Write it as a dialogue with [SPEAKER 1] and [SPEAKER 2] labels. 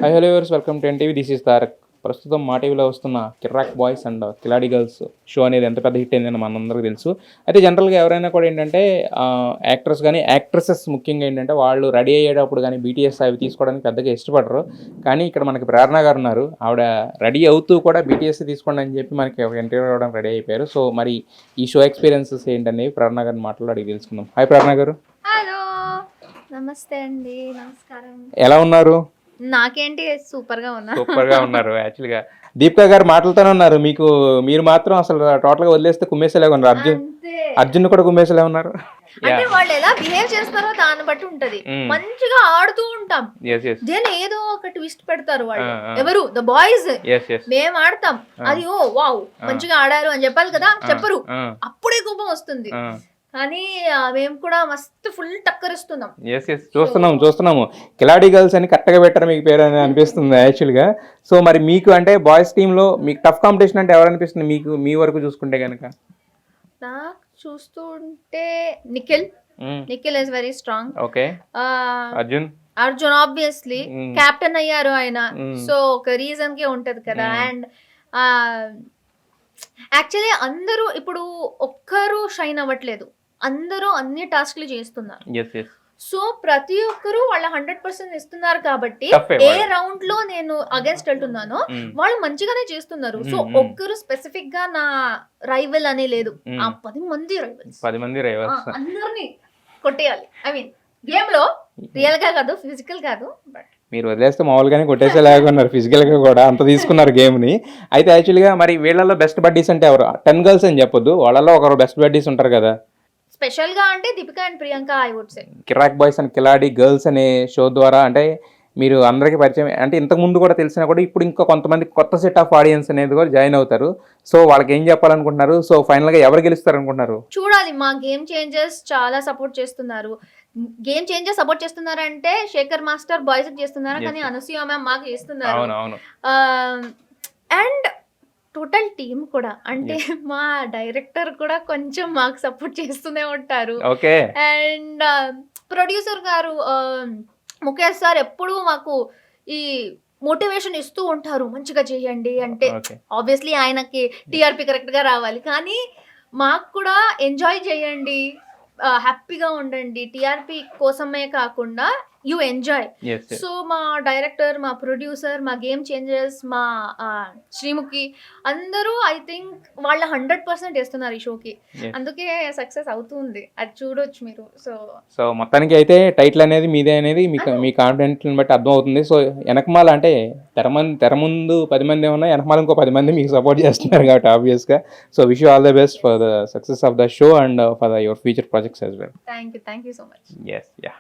[SPEAKER 1] Hi hello viewers, welcome to NTV. This is Tarak. ప్రస్తుతం మా టీవీలో వస్తున్న కిర్రాక్ boys and Khiladi girls show అనేది ఎంత పెద్ద హిట్ అయిందని మనందరికీ తెలుసు. అయితే జనరల్గా ఎవరైనా కూడా ఏంటంటే యాక్టర్స్ కానీ యాక్ట్రెసెస్ ముఖ్యంగా ఏంటంటే వాళ్ళు రెడీ అయ్యేటప్పుడు కానీ బీటీఎస్ అవి తీసుకోవడానికి పెద్దగా ఇష్టపడరు. కానీ ఇక్కడ మనకి ప్రేరణ గారు ఉన్నారు. ఆవిడ రెడీ అవుతూ కూడా బీటీఎస్ తీసుకోండి అని చెప్పి మనకి ఒక ఇంటర్వ్యూ అవ్వడం రెడీ అయిపోయారు. సో మరి ఈ షో ఎక్స్పీరియన్సెస్ ఏంటనేవి ప్రేరణ గారిని మాట్లాడి అడిగి తెలుసుకుందాం. హాయ్ ప్రేరణ గారు.
[SPEAKER 2] హలో, నమస్తే అండి. నమస్కారం.
[SPEAKER 1] ఎలా ఉన్నారు?
[SPEAKER 2] నాకేంటి సూపర్గా ఉన్నా.
[SPEAKER 1] సూపర్గా ఉన్నారు. యాక్చువల్గా దీపికా గారు మాటలతోనే ఉన్నారు. మీరు మాత్రం అసలు టోటల్గా వదిలేస్తే కుమ్మేసేలాగా ఉన్నారు. అర్జున్ కూడా కుమ్మేసేలా ఉన్నారు.
[SPEAKER 2] అంటే వాళ్ళు ఎలా బిహేవ్ చేస్తారో దాన్ని బట్టి ఉంటది. మంచిగా ఆడుతూ ఉంటాం, దేని ఏదో ఒక ట్విస్ట్ పెడతారు వాళ్ళు. ఎవరు ద బాయ్స్ మేము ఆడతాం, అది ఓ వావ్ మంచిగా ఆడారు అని చెప్పాలి కదా, చెప్పరు. అప్పుడే కోపం వస్తుంది. కానీ మేము కూడా మస్తు ఫుల్ టక్కరిస్తున్నాం.
[SPEAKER 1] చూస్తున్నాము. కిలాడి గర్ల్స్ అని కరెక్ట్గా పెట్టారు మీకు పేరు అని అనిపిస్తుంది యాక్చువల్గా. సో మరి మీకు అంటే బాయ్స్ టీంలో మీకు టఫ్ కాంపిటీషన్ అంటే ఎవరు అనిపిస్తుంది మీకు, మీ వరకు చూసుకుంటే కనుక?
[SPEAKER 2] నాకు చూస్తుంటే Nikhil is very strong.
[SPEAKER 1] Okay.
[SPEAKER 2] Arjun obviously captain అయ్యారు ఆయన, సో ఒక రీజన్ కే ఉంటది కదా. అండ్ యాక్చువల్లీ అందరూ ఇప్పుడు ఒక్కరు షైన్ అవ్వట్లేదు, అందరూ అన్ని టాస్క్లు చేస్తున్నారు. సో ప్రతి ఒక్కరు వాళ్ళ 100% ఇస్తున్నారు కాబట్టి ఏ రౌండ్ లో నేను అగేన్స్ట్ వెళ్తున్నానో వాళ్ళు మంచిగానే చేస్తున్నారు. సో ఒక్కరు స్పెసిఫిక్ గా నా రైవల్ అనే లేదు, ఆ 10 మంది రైవల్స్ అందరినీ కొట్టేయాలి. ఐ మీన్ గేమ్ లో రియల్ గా కాదు, ఫిజికల్ కాదు. బట్
[SPEAKER 1] మీరు వదిలేస్తే మామూలుగానే కొట్టేసేలాగా ఉన్నారు, ఫిజికల్గా కూడా అంత తీసుకున్నారు గేమ్ని. అయితే యాక్చువల్గా మరి వీళ్ళలో బెస్ట్ బడ్డీస్ అంటే ఎవరు? 10 గర్ల్స్ అని చెప్పొద్దు, వాళ్ళలో ఒకరు బెస్ట్ బడ్డీస్ ఉంటారు కదా.
[SPEAKER 2] స్పెషల్ గా అంటే Deepika and Priyanka I would say.
[SPEAKER 1] Kirrak boys and Khiladi girls అనే షో ద్వారా అంటే మీరు అందరికీ పరిచయం, అంటే ఇంతకు ముందు కూడా తెలిసినా కూడా ఇప్పుడు ఇంకా కొంతమంది కొత్త సెట్ ఆఫ్ ఆడియన్స్ అనేది కూడా జాయిన్ అవుతారు. సో వాళ్ళకి ఏం చెప్పాలనుకుంటున్నారు? సో ఫైనల్గా ఎవరు గెలుస్తారు అనుకుంటున్నారు?
[SPEAKER 2] చూడాలి. మా గేమ్ చేంజర్స్ చాలా సపోర్ట్ చేస్తున్నారు. గేమ్ చేంజర్ సపోర్ట్ చేస్తున్నారంటే శేఖర్ మాస్టర్ బాయ్స్ చేస్తున్నారు, కానీ అనసూయ మ్యామ్ మాకు చేస్తున్నారు. అండ్ టోటల్ టీమ్ కూడా, అంటే మా డైరెక్టర్ కూడా కొంచెం మాకు సపోర్ట్ చేస్తూనే ఉంటారు. అండ్ ప్రొడ్యూసర్ గారు ముఖేష్ సార్ ఎప్పుడు మాకు ఈ మోటివేషన్ ఇస్తూ ఉంటారు, మంచిగా చేయండి అంటే. ఆబ్వియస్లీ ఆయనకి టీఆర్పీ కరెక్ట్ గా రావాలి, కానీ మాకు కూడా ఎంజాయ్ చేయండి, హ్యాపీగా ఉండండి, టీఆర్పీ కోసమే కాకుండా యూ ఎంజాయ్. సో మా డైరెక్టర్, మా ప్రొడ్యూసర్, మా గేమ్ చేంజర్స్, మా శ్రీముఖి అందరూ ఐ థింక్ వాళ్ళ 100% వేస్తున్నారు ఈ షోకి, అందుకే సక్సెస్ అవుతుంది. అది చూడొచ్చు మీరు. సో
[SPEAKER 1] మొత్తానికి అయితే టైటిల్ అనేది మీదే అనేది మీ కాన్ఫిడెంట్ బట్టి అర్థం అవుతుంది. సో వెనకమాల అంటే తెర ముందు 10 మంది ఏమన్నా, వెనకమాల ఇంకో 10 మంది మీకు సపోర్ట్ చేస్తున్నారు కాబట్టి ఆబ్వియస్గా. So wish you all the best for the success of the show and for your future projects as well.
[SPEAKER 2] Thank you so much.
[SPEAKER 1] Yes, yeah.